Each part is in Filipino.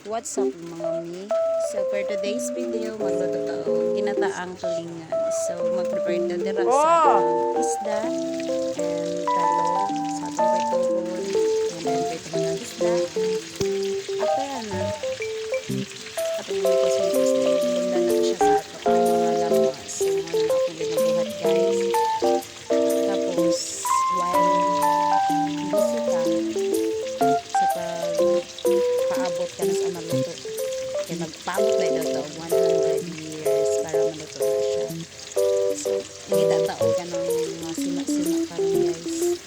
What's up mga mi? So for today's video, magluto tayo ginataang tulingan. So mag-prepare na dira sa atong isda and talong sa atong pituhon and then pituhon ng isda. After na, atong mikos-mikos na ibunda na siya sa atong mga lamas. So muna na akong ginabuhat guys. Tapos while busy ka sa paabot ka na sa maluto. Kaya magpaabot na ito 100 years para maluto na siya. So, hindi tatao ka ng mga sima-sima ka rin guys.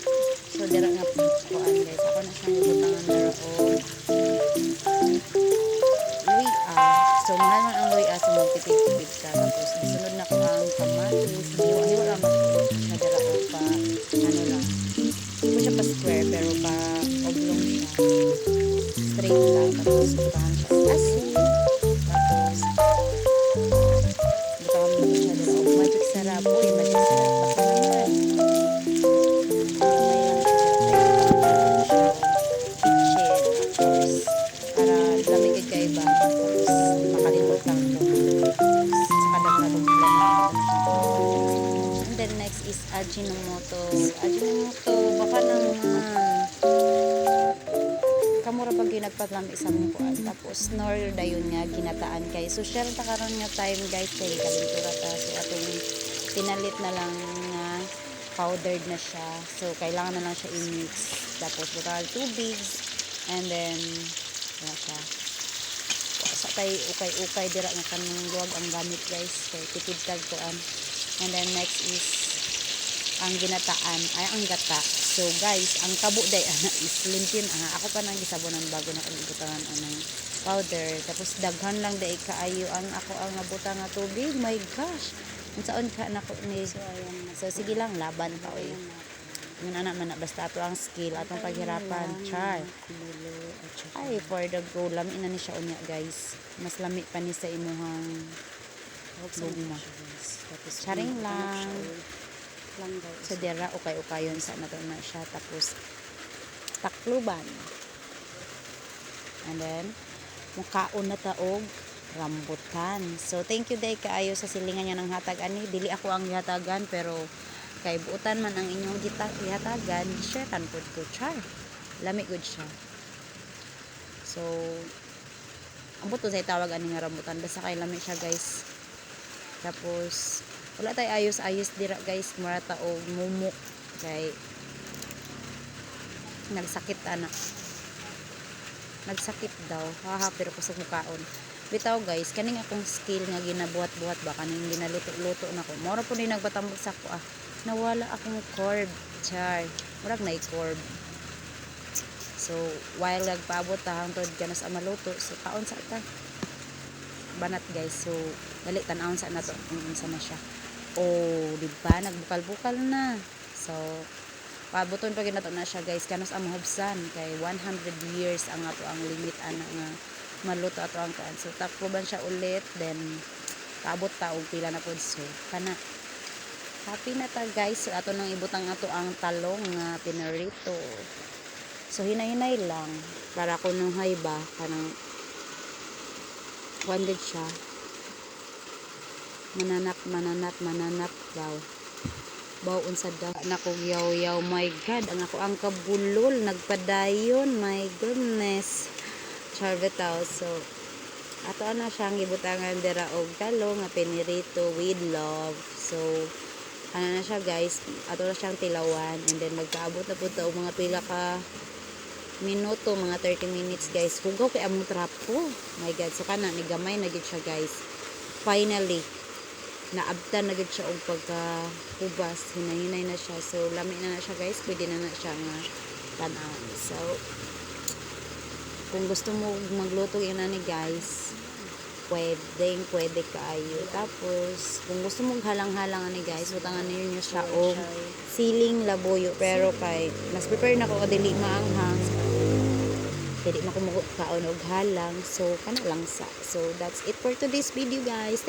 So, dira nga kuan guys. Ako na siyang ibutangan dira o luya. So, mahal man ang luya. So, magtipid-tipid ka. Tapos, sunod na ko ang kamatis. Hiwa-hiwa lang na dira o pa ano lang. Hindi ko siya pa square pero pa oblong siya. Straight lang. Tapos, butangan siya sa asin. Tapos, butangan mo siya dito. Oh, magic sarap. Uy, magic sarap. Baka naman. May lang siya dito. Kitchen. Tapos, para lamigid ka iba. Tapos, makalimot lang ito. Sa kadang-kadang lang. And then, next is Ajinomoto. Ajinomoto, baka naman. Kamura pag ginagpatlam isang kuan. Tapos nor dayon nga ginataan kay social ta karon nga time guys kay kalintura ta. So atong pinalit na lang nga powdered na siya. So kailangan na lang siya i-mix. Tapos butal tubig and then wala siya. Sa tay ukay-ukay dira nga kanang luwag ang gamit guys kay tipid tag kuan. And then next is ang ginataan ay ang gata. So guys, ang kabo day ana is limpin ako pa nang gisabonan bago na kagibutangan anang powder. Tapos daghan lang day kaayo ang ako ang nabutang nga tubig. My gosh. Unsaon ka nako ni so sige lang laban pa oy. Yun anak man basta ato ang skill atong paghirapan. Char. Ay for the go lami na ni siya unya guys. Mas lami pa ni sa imuhang lugma. Tapos charing lang. So dira ukay-ukayon sa nato na siya tapos takluban and then mukaon na taog rambutan. So thank you day kaayo sa silingan niya ng hatag ani dili ako ang gihatagan pero kay buutan man ang inyong gihatagan sharean pud ko char lami gud siya. So ambot to say tawag ani nga rambutan basta kay lami siya guys. Tapos wala tay ayos-ayos dira guys mura ta og mumuk kay nagsakit daw haha pero kusog mukaon bitaw guys kaning akong skill nga ginabuhat-buhat ba kaning ginaluto-luto nako mura po ni nagbatambag sa ko nawala akong curb char murag na i-curb. So while nagpaabot ta hangtod ganas ang maluto so kaon sa ta banat guys. So dali tan-awon sa nato unsa na siya. Oh, di ba nagbukal-bukal na. So pabuton pa ginato na siya guys kanos ang mahubsan kay 100 years ang ato ang limit ana nga maluto ato ang kuan. So takloban siya ulit then paabot ta og pila na pud so kana happy na ta guys. So ato nang ibutang ato ang talong nga pinarito. So hinay-hinay lang para kuno hay ba kanang wanted siya mananap baw unsa daw nako yaw my god ang ako ang kabulol nagpadayon my goodness charbetaw. So ato ana siyang gibutangan dira og talong nga pinirito with love. So ana na siya guys ato na siyang tilawan and then magkaabot na pud ta og mga pila ka minuto mga 30 minutes guys. Hugaw kay among trapo my god. So kana ni gamay na gid siya guys. Finally naabtan na gid siya og pagka-hubas hinay-hinay na siya. So lami na siya guys pwede na siya nga tan-awon. So kung gusto mo magluto ina ni guys pwede kaayo. Tapos kung gusto mo halang-halang ani guys butangan niyo siya og siling labuyo pero kay mas prepare na ko dili maanghang pwede na ko kaon og halang so kana lang sa. So that's it for today's video guys.